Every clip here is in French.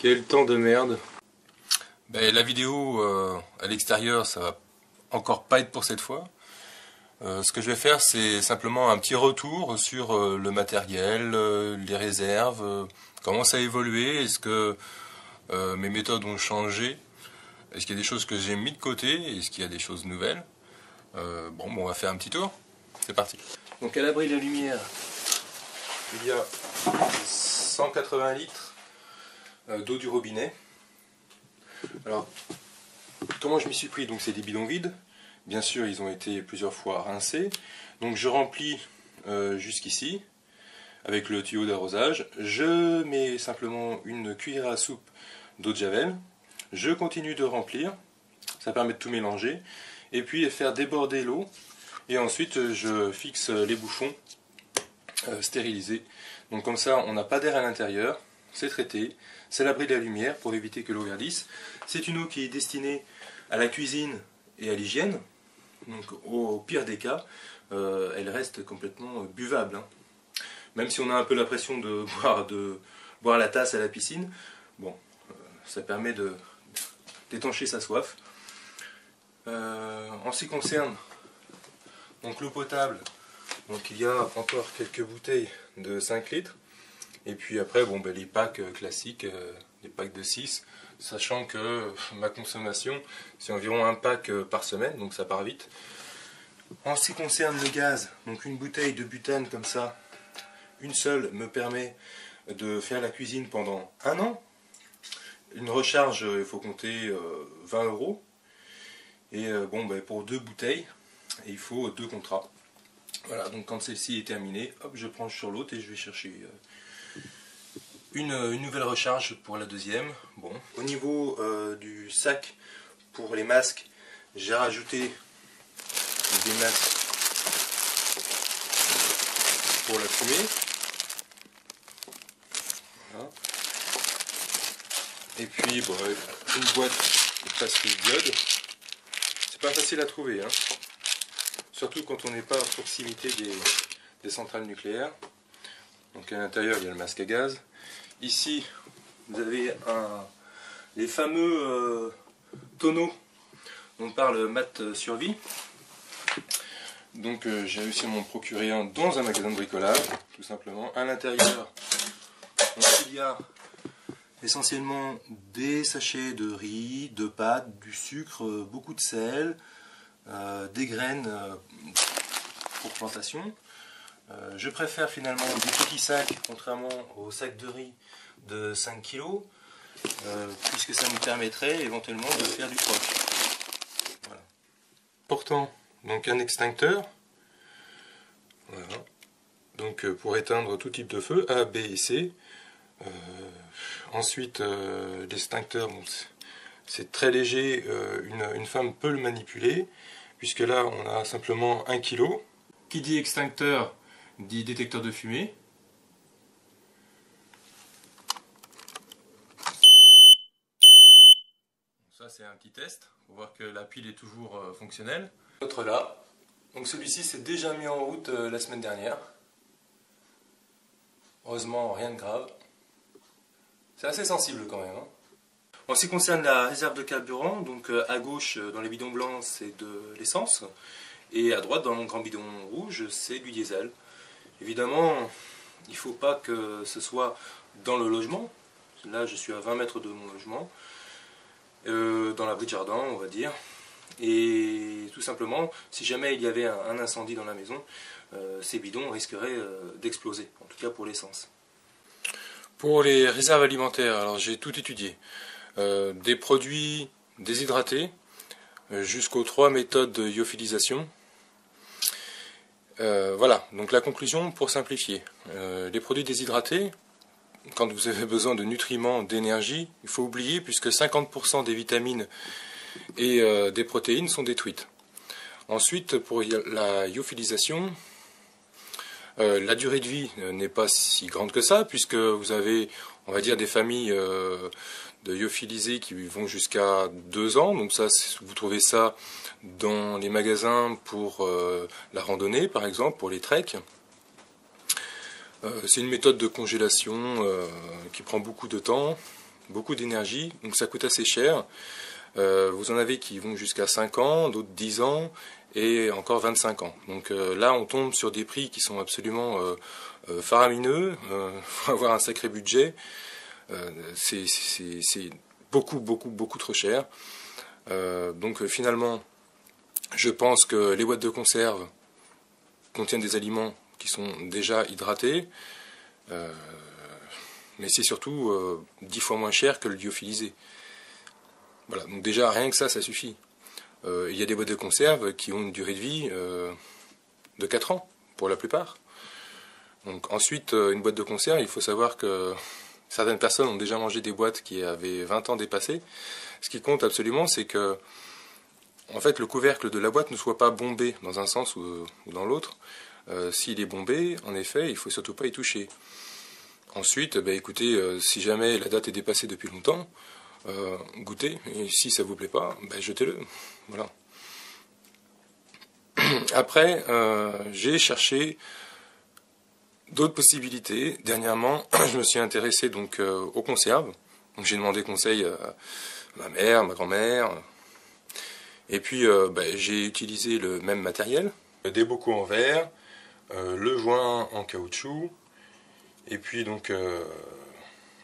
Quel temps de merde. Ben, la vidéo à l'extérieur, ça va encore pas être pour cette fois. Ce que je vais faire, c'est simplement un petit retour sur le matériel, les réserves, comment ça a évolué, est-ce que mes méthodes ont changé, est-ce qu'il y a des choses que j'ai mis de côté, est-ce qu'il y a des choses nouvelles. Bon, on va faire un petit tour, c'est parti. Donc à l'abri de la lumière, il y a 180 litres d'eau du robinet. Alors, comment je m'y suis pris? Donc c'est des bidons vides. Bien sûr, ils ont été plusieurs fois rincés. Donc je remplis jusqu'ici avec le tuyau d'arrosage. Je mets simplement une cuillère à soupe d'eau de javel. Je continue de remplir. Ça permet de tout mélanger. Et puis faire déborder l'eau. Et ensuite, je fixe les bouchons stérilisés. Donc comme ça, on n'a pas d'air à l'intérieur. C'est traité. C'est l'abri de la lumière pour éviter que l'eau verdisse. C'est une eau qui est destinée à la cuisine et à l'hygiène. Donc au pire des cas, elle reste complètement buvable. Hein. Même si on a un peu l'impression de boire la tasse à la piscine, bon, ça permet d'étancher sa soif. En ce qui concerne donc l'eau potable, donc il y a encore quelques bouteilles de 5 litres. Et puis après, bon, ben, les packs classiques, les packs de 6, sachant que ma consommation, c'est environ un pack par semaine, donc ça part vite. En ce qui concerne le gaz, donc une bouteille de butane comme ça, une seule me permet de faire la cuisine pendant 1 an. Une recharge, il faut compter 20 €. Et bon, ben, pour 2 bouteilles, il faut 2 contrats. Voilà, donc quand celle-ci est terminée, hop, je branche sur l'autre et je vais chercher une nouvelle recharge pour la deuxième. Bon. Au niveau du sac pour les masques, j'ai rajouté des masques pour la fumée. Voilà. Et puis bon, une boîte de plastique diode. C'est pas facile à trouver, hein. Surtout quand on n'est pas à proximité des centrales nucléaires. Donc à l'intérieur il y a le masque à gaz. Ici vous avez les fameux tonneaux dont parle Matt Survie. Donc j'ai réussi à m'en procurer un dans un magasin de bricolage, tout simplement. À l'intérieur, il y a essentiellement des sachets de riz, de pâtes, du sucre, beaucoup de sel, des graines pour plantation. Je préfère finalement des petits sacs, contrairement aux sacs de riz de 5 kg, puisque ça me permettrait éventuellement de faire du croc. Voilà. Important, donc un extincteur. Voilà. Donc pour éteindre tout type de feu, A, B et C. Ensuite, l'extincteur, bon, c'est très léger, une femme peut le manipuler, puisque là on a simplement 1 kg. Qui dit extincteur dit détecteur de fumée. Ça c'est un petit test pour voir que la pile est toujours fonctionnelle. L'autre là. Donc celui-ci s'est déjà mis en route la semaine dernière. Heureusement rien de grave. C'est assez sensible quand même. Hein. En ce qui concerne la réserve de carburant, donc à gauche dans les bidons blancs c'est de l'essence. Et à droite dans mon grand bidon rouge c'est du diesel. Évidemment, il ne faut pas que ce soit dans le logement. Là, je suis à 20 mètres de mon logement, dans l'abri de jardin, on va dire. Et tout simplement, si jamais il y avait un incendie dans la maison, ces bidons risqueraient d'exploser, en tout cas pour l'essence. Pour les réserves alimentaires, alors j'ai tout étudié. Des produits déshydratés, jusqu'aux 3 méthodes de lyophilisation. Voilà, donc la conclusion pour simplifier. Les produits déshydratés, quand vous avez besoin de nutriments, d'énergie, il faut oublier puisque 50% des vitamines et des protéines sont détruites. Ensuite, pour la lyophilisation, la durée de vie n'est pas si grande que ça, puisque vous avez, on va dire, des familles de lyophilisés qui vont jusqu'à 2 ans. Donc ça, vous trouvez ça dans les magasins pour la randonnée, par exemple, pour les treks. C'est une méthode de congélation qui prend beaucoup de temps. beaucoup d'énergie, donc ça coûte assez cher. Vous en avez qui vont jusqu'à 5 ans, d'autres 10 ans, et encore 25 ans. Donc là, on tombe sur des prix qui sont absolument faramineux. Faut avoir un sacré budget. C'est beaucoup trop cher. Donc finalement, je pense que les boîtes de conserve contiennent des aliments qui sont déjà hydratés, mais c'est surtout 10 fois moins cher que le lyophilisé. Voilà, donc déjà rien que ça suffit. Il y a des boîtes de conserve qui ont une durée de vie de 4 ans, pour la plupart. Donc ensuite, une boîte de conserve, il faut savoir que certaines personnes ont déjà mangé des boîtes qui avaient 20 ans dépassées. Ce qui compte absolument, c'est que en fait, le couvercle de la boîte ne soit pas bombé dans un sens ou dans l'autre. S'il est bombé, en effet, il ne faut surtout pas y toucher. Ensuite, écoutez, si jamais la date est dépassée depuis longtemps, goûtez, et si ça vous plaît pas, jetez-le. Voilà. Après, j'ai cherché d'autres possibilités. Dernièrement, je me suis intéressé donc aux conserves. Donc j'ai demandé conseil à ma mère, ma grand-mère. Et puis j'ai utilisé le même matériel, des bocaux en verre, le joint en caoutchouc, et puis donc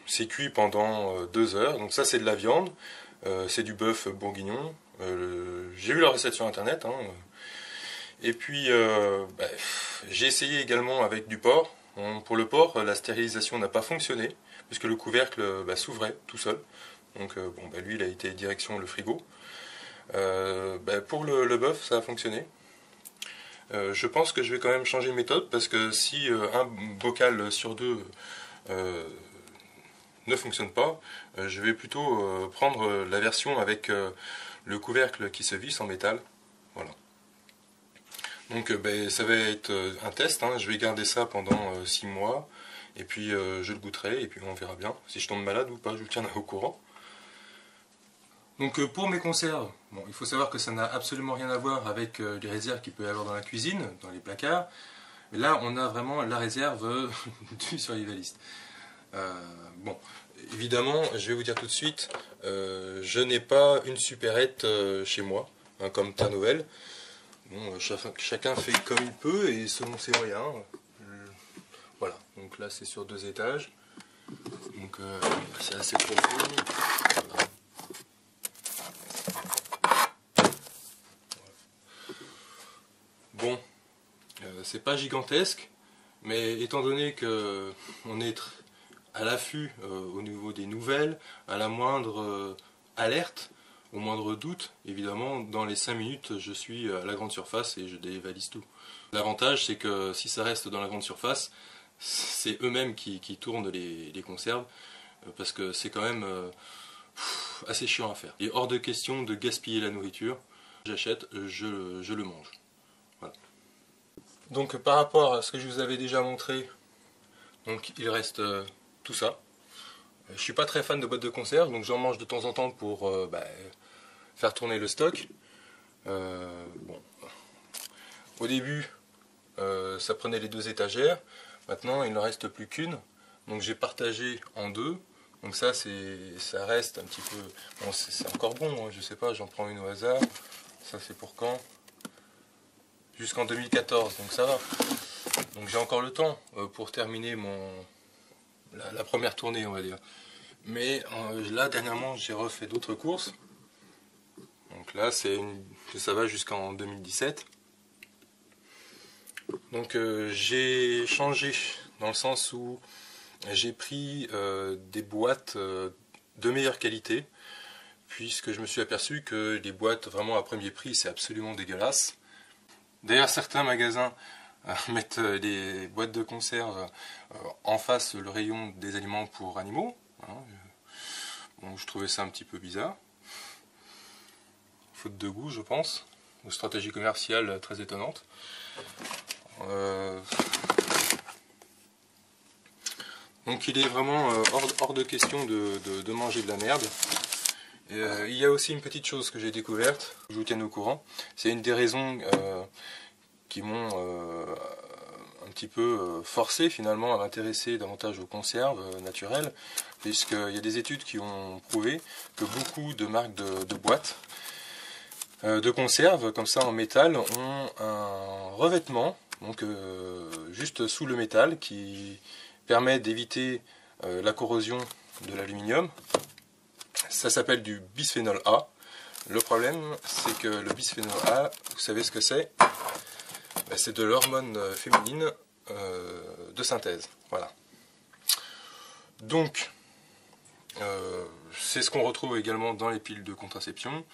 c'est cuit pendant 2 heures. Donc ça c'est de la viande, c'est du bœuf bourguignon. J'ai vu la recette sur internet. Et puis j'ai essayé également avec du porc. Pour le porc, la stérilisation n'a pas fonctionné, puisque le couvercle s'ouvrait tout seul. Donc lui il a été direction le frigo. Pour le bœuf, ça a fonctionné. Je pense que je vais quand même changer de méthode, parce que si un bocal sur 2 ne fonctionne pas, je vais plutôt prendre la version avec le couvercle qui se visse en métal. Voilà. Donc ça va être un test, je vais garder ça pendant 6 mois, et puis je le goûterai, et puis on verra bien. Si je tombe malade ou pas, je vous tiendrai au courant. Donc pour mes conserves, il faut savoir que ça n'a absolument rien à voir avec les réserves qu'il peut y avoir dans la cuisine, dans les placards. Mais là, on a vraiment la réserve du survivaliste. Évidemment, je vais vous dire tout de suite, je n'ai pas une supérette chez moi, comme Terre Nouvelle. Bon, chacun fait comme il peut et selon ses moyens. Voilà, donc là c'est sur 2 étages. Donc c'est assez profond. Voilà. Bon, c'est pas gigantesque, mais étant donné que on est à l'affût au niveau des nouvelles, à la moindre alerte, au moindre doute, évidemment, dans les 5 minutes, je suis à la grande surface et je dévalise tout. L'avantage, c'est que si ça reste dans la grande surface, c'est eux-mêmes qui tournent les conserves, parce que c'est quand même assez chiant à faire. Il est hors de question de gaspiller la nourriture. J'achète, je le mange. Voilà. Donc par rapport à ce que je vous avais déjà montré, donc il reste tout ça. Je suis pas très fan de boîtes de conserve, donc j'en mange de temps en temps pour faire tourner le stock. Au début, ça prenait les 2 étagères. Maintenant, il ne reste plus qu'une. Donc j'ai partagé en 2. Donc ça reste un petit peu. Bon, c'est encore bon. Je sais pas, j'en prends une au hasard. Ça c'est pour quand? Jusqu'en 2014. Donc ça va. Donc j'ai encore le temps pour terminer la première tournée, on va dire. Mais là, dernièrement, j'ai refait d'autres courses. Donc là, ça va jusqu'en 2017. Donc j'ai changé dans le sens où j'ai pris des boîtes de meilleure qualité, puisque je me suis aperçu que les boîtes vraiment à premier prix, c'est absolument dégueulasse. D'ailleurs, certains magasins mettent les boîtes de conserve en face le rayon des aliments pour animaux. Bon, je trouvais ça un petit peu bizarre. Faute de goût, je pense. Une stratégie commerciale très étonnante. Donc il est vraiment hors de question de manger de la merde. Il y a aussi une petite chose que j'ai découverte, je vous tiens au courant. C'est une des raisons qui m'ont un petit peu forcé finalement à m'intéresser davantage aux conserves naturelles, puisqu'il y a des études qui ont prouvé que beaucoup de marques de boîtes de conserve comme ça en métal ont un revêtement donc juste sous le métal qui permet d'éviter la corrosion de l'aluminium. Ça s'appelle du bisphénol A. Le problème, c'est que le bisphénol A, vous savez ce que c'est? C'est de l'hormone féminine de synthèse. Voilà. Donc, c'est ce qu'on retrouve également dans les piles de contraception.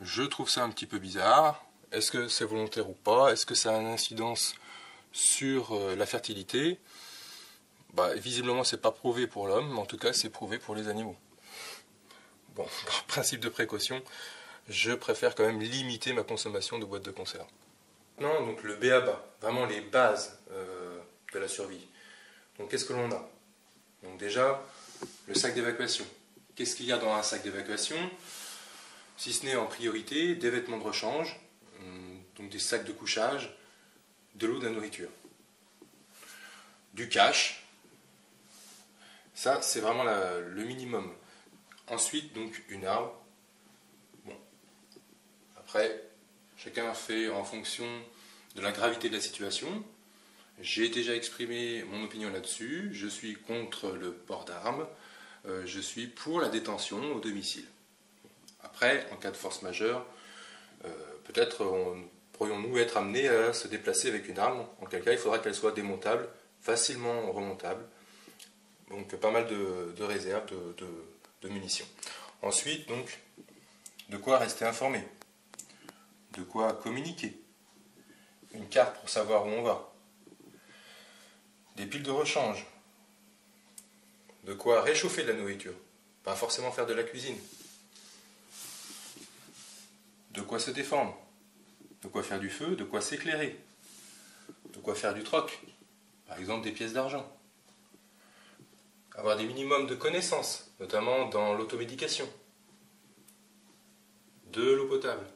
Je trouve ça un petit peu bizarre. Est-ce que c'est volontaire ou pas? Est-ce que ça a une incidence sur la fertilité? Visiblement, c'est pas prouvé pour l'homme, mais en tout cas, c'est prouvé pour les animaux. Bon, par principe de précaution, je préfère quand même limiter ma consommation de boîtes de conserve. Non, donc le b.a.-ba, vraiment les bases de la survie. Donc qu'est-ce que l'on a? Donc déjà, le sac d'évacuation. Qu'est-ce qu'il y a dans un sac d'évacuation? Si ce n'est en priorité, des vêtements de rechange, donc des sacs de couchage, de l'eau, de la nourriture. Du cash, ça c'est vraiment le minimum. Ensuite, donc une arme. Bon. Après, chacun fait en fonction de la gravité de la situation. J'ai déjà exprimé mon opinion là-dessus. Je suis contre le port d'armes. Je suis pour la détention au domicile. Après, en cas de force majeure, peut-être pourrions-nous être amenés à se déplacer avec une arme. En quel cas, il faudra qu'elle soit démontable, facilement remontable. Donc pas mal de réserves de munitions. Ensuite, donc, de quoi rester informé, de quoi communiquer, une carte pour savoir où on va, des piles de rechange, de quoi réchauffer de la nourriture, pas forcément faire de la cuisine, de quoi se défendre, de quoi faire du feu, de quoi s'éclairer, de quoi faire du troc, par exemple des pièces d'argent. Avoir des minimums de connaissances, notamment dans l'automédication, de l'eau potable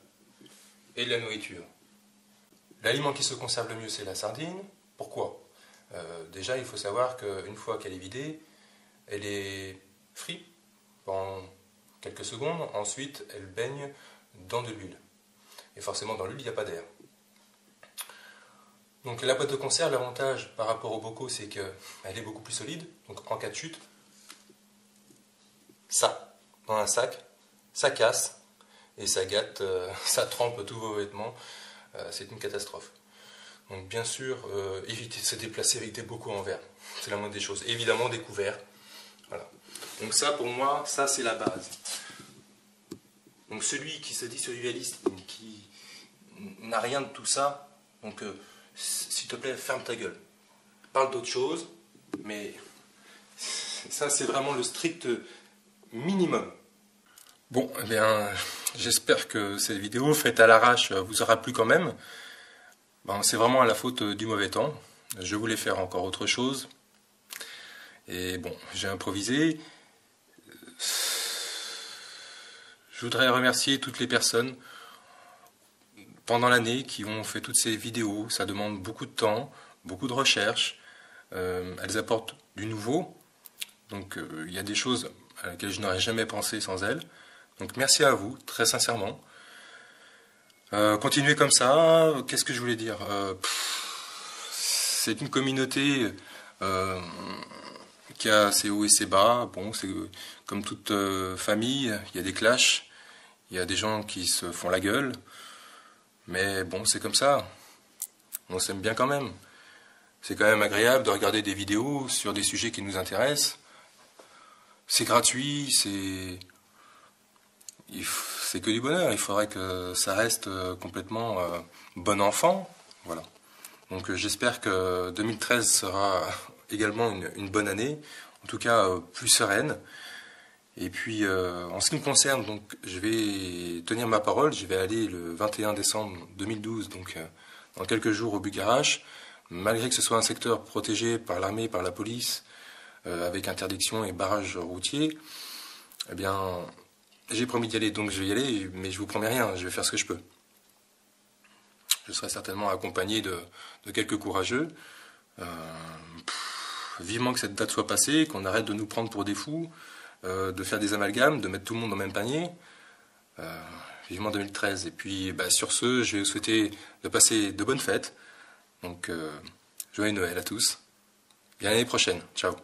et de la nourriture. L'aliment qui se conserve le mieux, c'est la sardine. Pourquoi? Déjà, il faut savoir qu'une fois qu'elle est vidée, elle est frite pendant quelques secondes. Ensuite, elle baigne dans de l'huile. Et forcément, dans l'huile, il n'y a pas d'air. Donc la boîte de conserve, l'avantage par rapport aux bocaux, c'est qu'elle est beaucoup plus solide. Donc en cas de chute, ça, dans un sac, ça casse et ça gâte, ça trempe tous vos vêtements. C'est une catastrophe. Donc bien sûr, évitez de se déplacer avec des bocaux en verre. C'est la moindre des choses. Évidemment, des couverts. Voilà. Donc ça, pour moi, ça c'est la base. Donc celui qui se dit survivaliste, qui n'a rien de tout ça, donc s'il te plaît, ferme ta gueule. Parle d'autre chose, mais ça c'est vraiment le strict minimum. Bon, eh bien, j'espère que cette vidéo faite à l'arrache vous aura plu quand même. Bon, c'est vraiment à la faute du mauvais temps. Je voulais faire encore autre chose. Et bon, j'ai improvisé. Je voudrais remercier toutes les personnes pendant l'année qui ont fait toutes ces vidéos. Ça demande beaucoup de temps, beaucoup de recherche. Elles apportent du nouveau. Donc il y a des choses à laquelle je n'aurais jamais pensé sans elles. Donc merci à vous, très sincèrement. Continuez comme ça. Qu'est-ce que je voulais dire? C'est une communauté qui a ses hauts et ses bas. Bon, c'est comme toute famille, il y a des clashs. Il y a des gens qui se font la gueule. Mais bon, c'est comme ça. On s'aime bien quand même. C'est quand même agréable de regarder des vidéos sur des sujets qui nous intéressent. C'est gratuit, c'est que du bonheur. Il faudrait que ça reste complètement bon enfant. Voilà. Donc j'espère que 2013 sera également une bonne année, en tout cas plus sereine. Et puis en ce qui me concerne, donc je vais tenir ma parole. Je vais aller le 21 décembre 2012, donc dans quelques jours au Bucarache. Malgré que ce soit un secteur protégé par l'armée, par la police, avec interdiction et barrage routier, eh bien, j'ai promis d'y aller, donc je vais y aller, mais je vous promets rien, je vais faire ce que je peux. Je serai certainement accompagné de quelques courageux. Vivement que cette date soit passée, qu'on arrête de nous prendre pour des fous, de faire des amalgames, de mettre tout le monde dans le même panier. Vivement 2013. Et puis sur ce, je vais vous souhaiter de passer de bonnes fêtes. Donc joyeux Noël à tous. Et à l'année prochaine. Ciao.